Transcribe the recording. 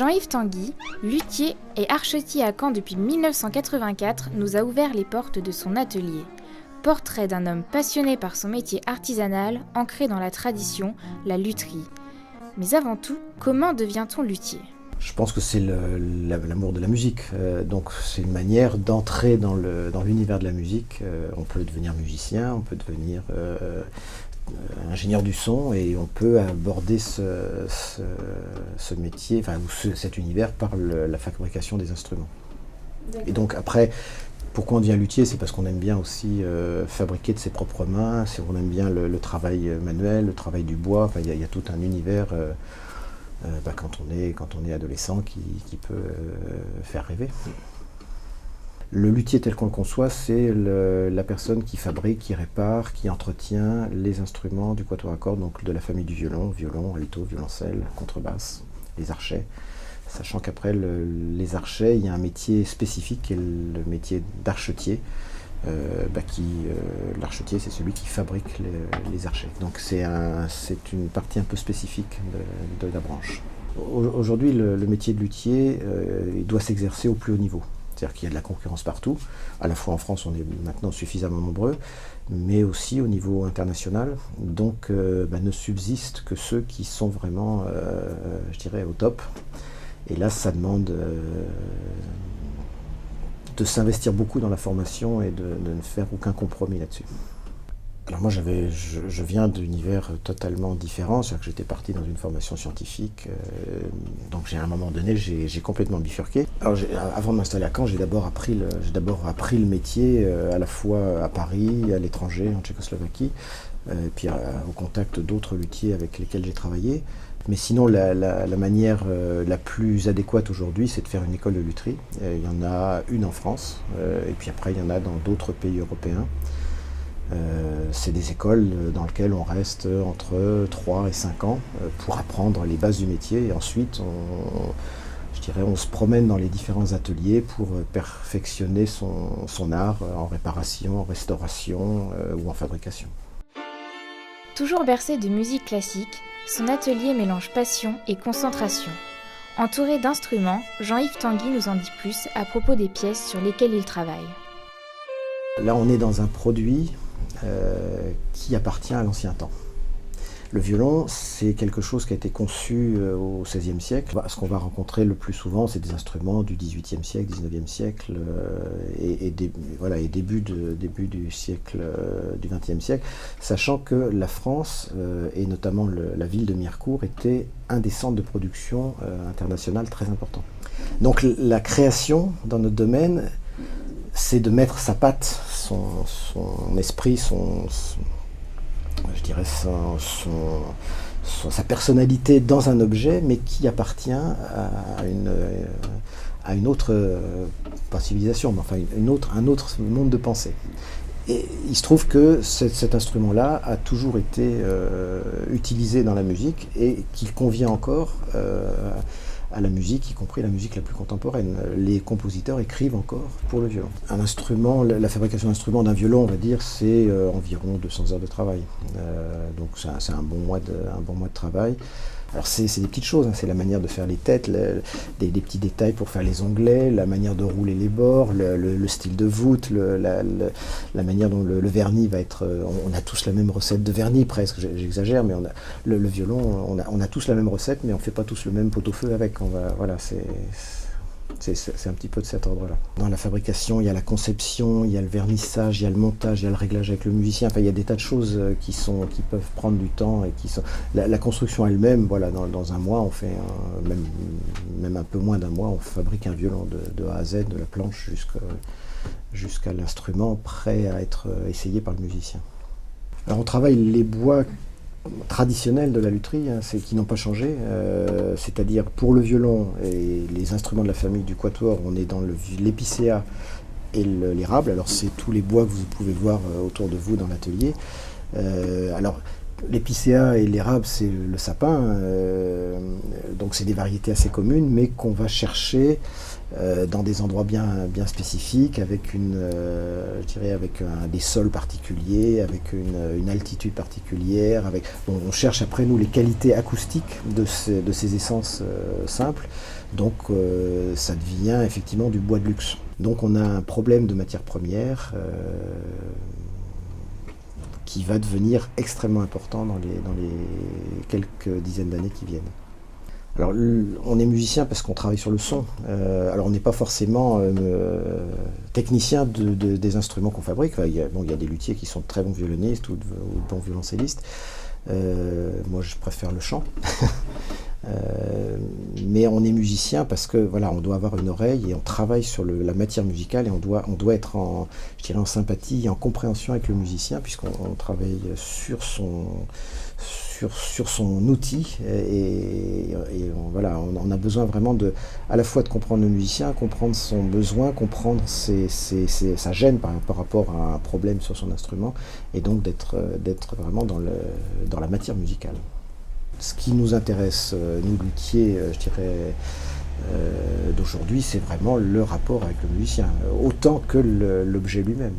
Jean-Yves Tanguy, luthier et archetier à Caen depuis 1984, nous a ouvert les portes de son atelier. Portrait d'un homme passionné par son métier artisanal, ancré dans la tradition, la lutherie. Mais avant tout, comment devient-on luthier ? Je pense que c'est l'amour de la musique. Donc c'est une manière d'entrer dans l'univers de la musique. On peut devenir musicien, on peut devenir ingénieur du son et on peut aborder ce métier, cet univers par la fabrication des instruments. D'accord. Et donc après, pourquoi on devient luthier ? C'est parce qu'on aime bien aussi fabriquer de ses propres mains, on aime bien le travail manuel, le travail du bois. Il y a tout un univers quand on est adolescent qui peut faire rêver. Le luthier tel qu'on le conçoit, c'est la personne qui fabrique, qui répare, qui entretient les instruments du quatuor à cordes, donc de la famille du violon, alto, violoncelle, contrebasse, les archets. Sachant qu'après les archets, il y a un métier spécifique qui est le métier d'archetier. L'archetier, c'est celui qui fabrique les archets. Donc c'est une partie un peu spécifique de la branche. Aujourd'hui, le métier de luthier il doit s'exercer au plus haut niveau. C'est-à-dire qu'il y a de la concurrence partout. À la fois en France, on est maintenant suffisamment nombreux, mais aussi au niveau international. Donc ne subsistent que ceux qui sont vraiment, au top. Et là, ça demande de s'investir beaucoup dans la formation et de ne faire aucun compromis là-dessus. Alors moi, je viens d'univers totalement différent, c'est-à-dire que j'étais parti dans une formation scientifique, donc à un moment donné, j'ai complètement bifurqué. Alors avant de m'installer à Caen, j'ai d'abord appris le métier à la fois à Paris, à l'étranger, en Tchécoslovaquie, puis au contact d'autres luthiers avec lesquels j'ai travaillé. Mais sinon, la manière la plus adéquate aujourd'hui, c'est de faire une école de lutherie. Il y en a une en France, et puis après, il y en a dans d'autres pays européens. C'est des écoles dans lesquelles on reste entre 3 et 5 ans pour apprendre les bases du métier. Et ensuite, on se promène dans les différents ateliers pour perfectionner son art en réparation, en restauration ou en fabrication. Toujours bercé de musique classique, son atelier mélange passion et concentration. Entouré d'instruments, Jean-Yves Tanguy nous en dit plus à propos des pièces sur lesquelles il travaille. Là, on est dans un produit qui appartient à l'ancien temps. Le violon, c'est quelque chose qui a été conçu au XVIe siècle. Ce qu'on va rencontrer le plus souvent, c'est des instruments du XVIIIe siècle, XIXe siècle et début du siècle du XXe siècle, sachant que la France, et notamment la ville de Mirecourt, était un des centres de production international très important. Donc la création dans notre domaine, c'est de mettre sa patte, son esprit, sa personnalité dans un objet, mais qui appartient à une autre, pas civilisation, mais enfin un autre monde de pensée. Et il se trouve que cet instrument-là a toujours été utilisé dans la musique et qu'il convient encore à la musique, y compris la musique la plus contemporaine. Les compositeurs écrivent encore pour le violon. Un instrument, la fabrication d'instruments d'un violon, on va dire, c'est environ 200 heures de travail. Donc c'est un bon mois de travail. Alors c'est des petites choses, c'est la manière de faire les têtes, des petits détails pour faire les onglets, la manière de rouler les bords, le style de voûte, la manière dont le vernis va être... On a tous la même recette de vernis presque, j'exagère, mais le violon, on a tous la même recette, mais on ne fait pas tous le même pot-au-feu avec. C'est un petit peu de cet ordre-là. Dans la fabrication, il y a la conception, il y a le vernissage, il y a le montage, il y a le réglage avec le musicien. Enfin, il y a des tas de choses qui peuvent prendre du temps et qui sont. La construction elle-même, dans un mois, on fait même un peu moins d'un mois, on fabrique un violon de A à Z, de la planche jusqu'à l'instrument prêt à être essayé par le musicien. Alors, on travaille les bois traditionnels de la lutherie, qui n'ont pas changé, c'est-à-dire pour le violon et les instruments de la famille du quatuor, on est dans l'épicéa et l'érable. Alors c'est tous les bois que vous pouvez voir autour de vous dans l'atelier. Alors L'épicéa et l'érable, c'est le sapin, donc c'est des variétés assez communes, mais qu'on va chercher dans des endroits bien spécifiques, avec je dirais avec des sols particuliers, avec une altitude particulière. On cherche après nous les qualités acoustiques de ces essences simples, donc ça devient effectivement du bois de luxe. Donc on a un problème de matière première qui va devenir extrêmement important dans les quelques dizaines d'années qui viennent. Alors, on est musicien parce qu'on travaille sur le son. Alors, on n'est pas forcément technicien des instruments qu'on fabrique. Enfin, il y a des luthiers qui sont de très bons violonistes ou de bons violoncellistes. Moi, je préfère le chant. Mais on est musicien parce que voilà, on doit avoir une oreille et on travaille sur la matière musicale et on doit être en sympathie et en compréhension avec le musicien, puisqu'on travaille sur son outil et on a besoin vraiment à la fois de comprendre le musicien, comprendre son besoin, comprendre sa gêne par rapport à un problème sur son instrument, et donc d'être vraiment dans la matière musicale. Ce qui nous intéresse, nous luthiers, d'aujourd'hui, c'est vraiment le rapport avec le musicien, autant que l'objet lui-même.